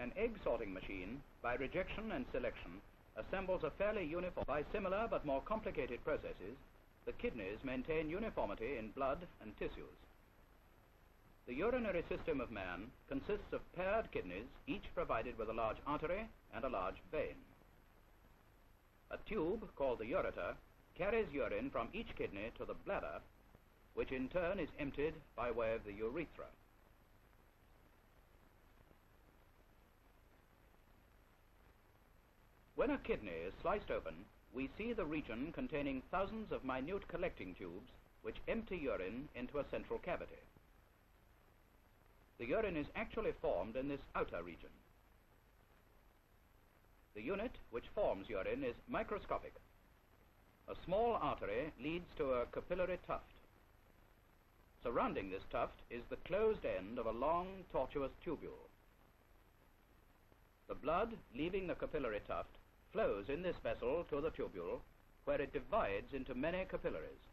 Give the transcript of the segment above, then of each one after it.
An egg sorting machine, by rejection and selection, assembles a fairly uniform. By similar but more complicated processes, the kidneys maintain uniformity in blood and tissues. The urinary system of man consists of paired kidneys, each provided with a large artery and a large vein. A tube, called the ureter, carries urine from each kidney to the bladder, which in turn is emptied by way of the urethra. When a kidney is sliced open, we see the region containing thousands of minute collecting tubes which empty urine into a central cavity. The urine is actually formed in this outer region. The unit which forms urine is microscopic. A small artery leads to a capillary tuft. Surrounding this tuft is the closed end of a long, tortuous tubule. The blood, leaving the capillary tuft, flows in this vessel to the tubule, where it divides into many capillaries,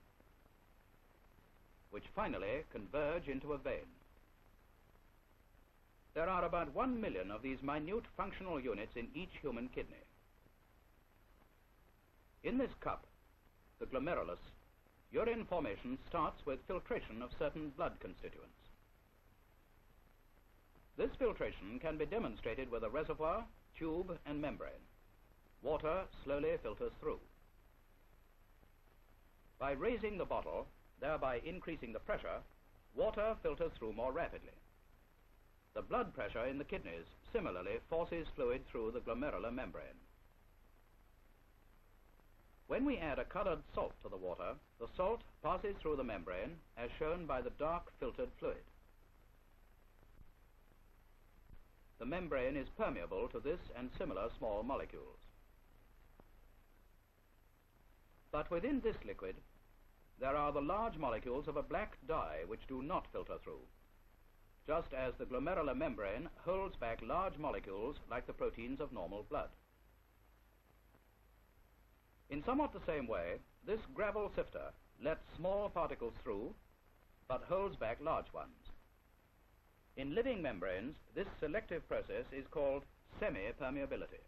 which finally converge into a vein. There are about 1 million of these minute functional units in each human kidney. In this cup, the glomerulus, urine formation starts with filtration of certain blood constituents. This filtration can be demonstrated with a reservoir, tube, and membrane. Water slowly filters through. By raising the bottle, thereby increasing the pressure, water filters through more rapidly. The blood pressure in the kidneys similarly forces fluid through the glomerular membrane. When we add a colored salt to the water, the salt passes through the membrane as shown by the dark filtered fluid. The membrane is permeable to this and similar small molecules. But within this liquid, there are the large molecules of a black dye which do not filter through, just as the glomerular membrane holds back large molecules like the proteins of normal blood. In somewhat the same way, this gravel-sifter lets small particles through, but holds back large ones. In living membranes, this selective process is called semi-permeability.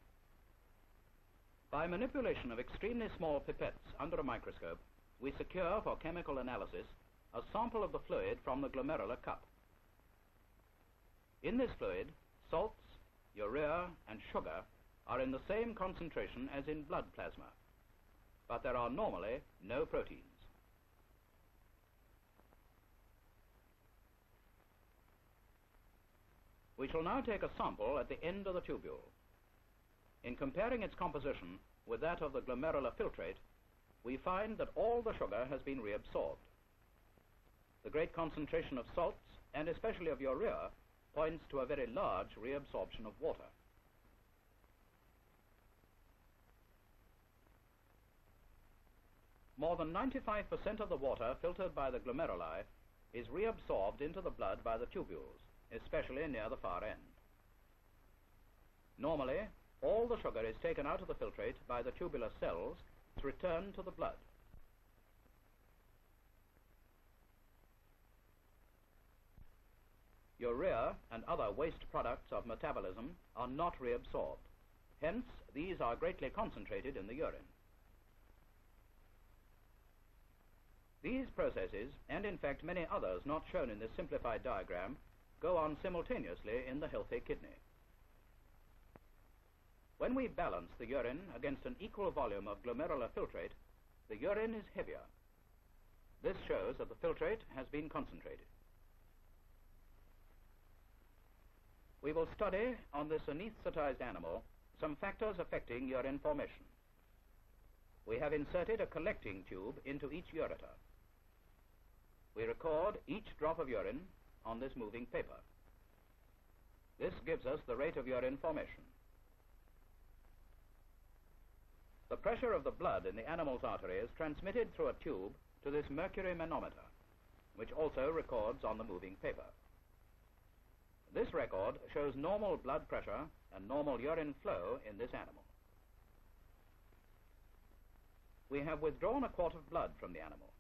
By manipulation of extremely small pipettes under a microscope, we secure for chemical analysis a sample of the fluid from the glomerular cup. In this fluid, salts, urea, and sugar are in the same concentration as in blood plasma, but there are normally no proteins. We shall now take a sample at the end of the tubule. In comparing its composition with that of the glomerular filtrate, we find that all the sugar has been reabsorbed. The great concentration of salts, and especially of urea, points to a very large reabsorption of water. More than 95% of the water filtered by the glomeruli is reabsorbed into the blood by the tubules, especially near the far end. Normally, all the sugar is taken out of the filtrate by the tubular cells to return to the blood. Urea and other waste products of metabolism are not reabsorbed. Hence, these are greatly concentrated in the urine. These processes, and in fact many others not shown in this simplified diagram, go on simultaneously in the healthy kidney. When we balance the urine against an equal volume of glomerular filtrate, the urine is heavier. This shows that the filtrate has been concentrated. We will study on this anesthetized animal some factors affecting urine formation. We have inserted a collecting tube into each ureter. We record each drop of urine on this moving paper. This gives us the rate of urine formation. The pressure of the blood in the animal's artery is transmitted through a tube to this Mercury manometer, which also records on the moving paper. This record shows normal blood pressure and normal urine flow in this animal. We have withdrawn a quart of blood from the animal.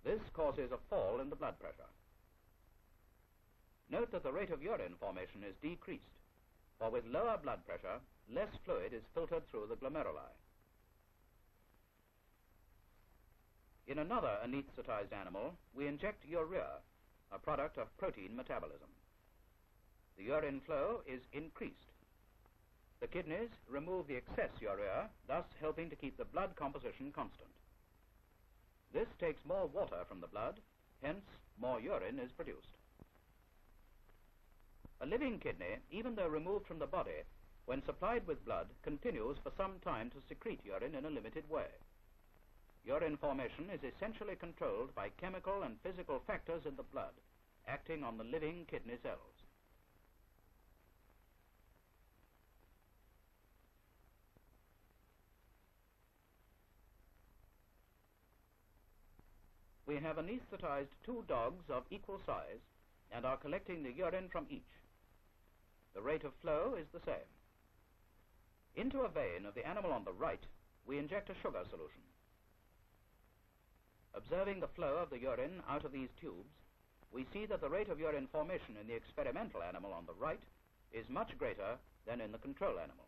This causes a fall in the blood pressure. Note that the rate of urine formation is decreased. for with lower blood pressure, less fluid is filtered through the glomeruli. In another anesthetized animal, we inject urea, a product of protein metabolism. The urine flow is increased. The kidneys remove the excess urea, thus helping to keep the blood composition constant. This takes more water from the blood, hence more urine is produced. A living kidney, even though removed from the body, when supplied with blood, continues for some time to secrete urine in a limited way. Urine formation is essentially controlled by chemical and physical factors in the blood, acting on the living kidney cells. We have anesthetized 2 dogs of equal size and are collecting the urine from each. The rate of flow is the same. Into a vein of the animal on the right, we inject a sugar solution. Observing the flow of the urine out of these tubes, we see that the rate of urine formation in the experimental animal on the right is much greater than in the control animal.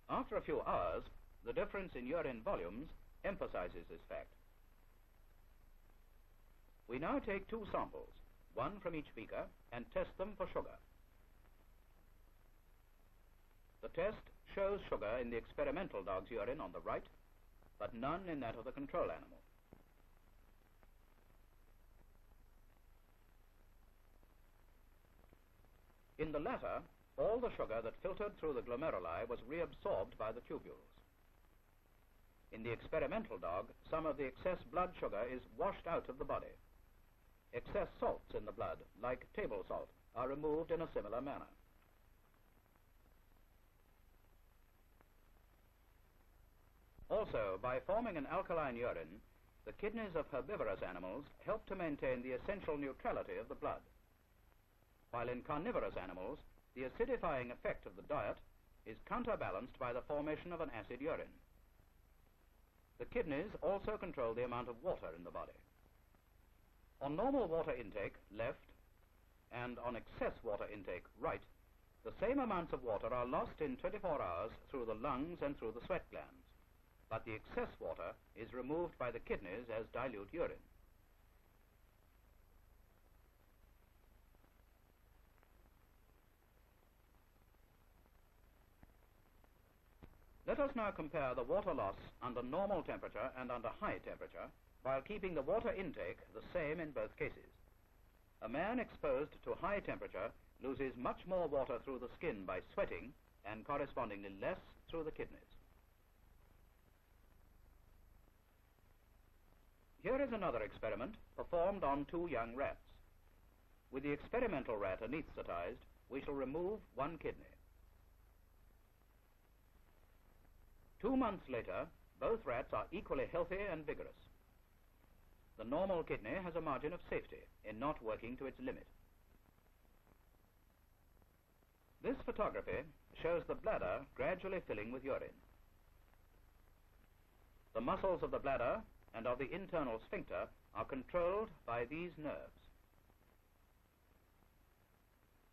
After a few hours, the difference in urine volumes emphasizes this fact. We now take 2 samples, one from each beaker, and test them for sugar. The test shows sugar in the experimental dog's urine on the right, but none in that of the control animal. In the latter, all the sugar that filtered through the glomeruli was reabsorbed by the tubules. In the experimental dog, some of the excess blood sugar is washed out of the body. Excess salts in the blood, like table salt, are removed in a similar manner. Also, by forming an alkaline urine, the kidneys of herbivorous animals help to maintain the essential neutrality of the blood, while in carnivorous animals, the acidifying effect of the diet is counterbalanced by the formation of an acid urine. The kidneys also control the amount of water in the body. On normal water intake, left, and on excess water intake, right, the same amounts of water are lost in 24 hours through the lungs and through the sweat glands, but the excess water is removed by the kidneys as dilute urine. Let us now compare the water loss under normal temperature and under high temperature, while keeping the water intake the same in both cases. A man exposed to high temperature loses much more water through the skin by sweating and correspondingly less through the kidneys. Here is another experiment performed on 2 young rats. With the experimental rat anesthetized, we shall remove 1 kidney. 2 months later, both rats are equally healthy and vigorous. The normal kidney has a margin of safety in not working to its limit. This photography shows the bladder gradually filling with urine. The muscles of the bladder and of the internal sphincter are controlled by these nerves.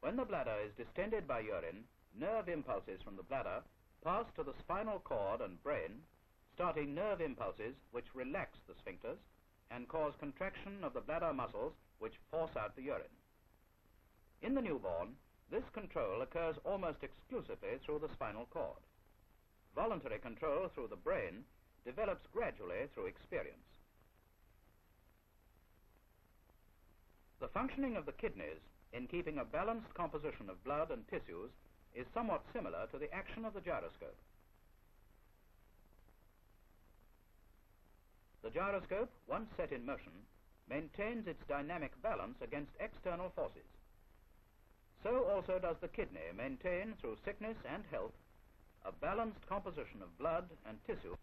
When the bladder is distended by urine, nerve impulses from the bladder pass to the spinal cord and brain, starting nerve impulses which relax the sphincters and cause contraction of the bladder muscles which force out the urine. In the newborn, this control occurs almost exclusively through the spinal cord. Voluntary control through the brain develops gradually through experience. The functioning of the kidneys in keeping a balanced composition of blood and tissues is somewhat similar to the action of the gyroscope. The gyroscope, once set in motion, maintains its dynamic balance against external forces. So also does the kidney maintain, through sickness and health, a balanced composition of blood and tissue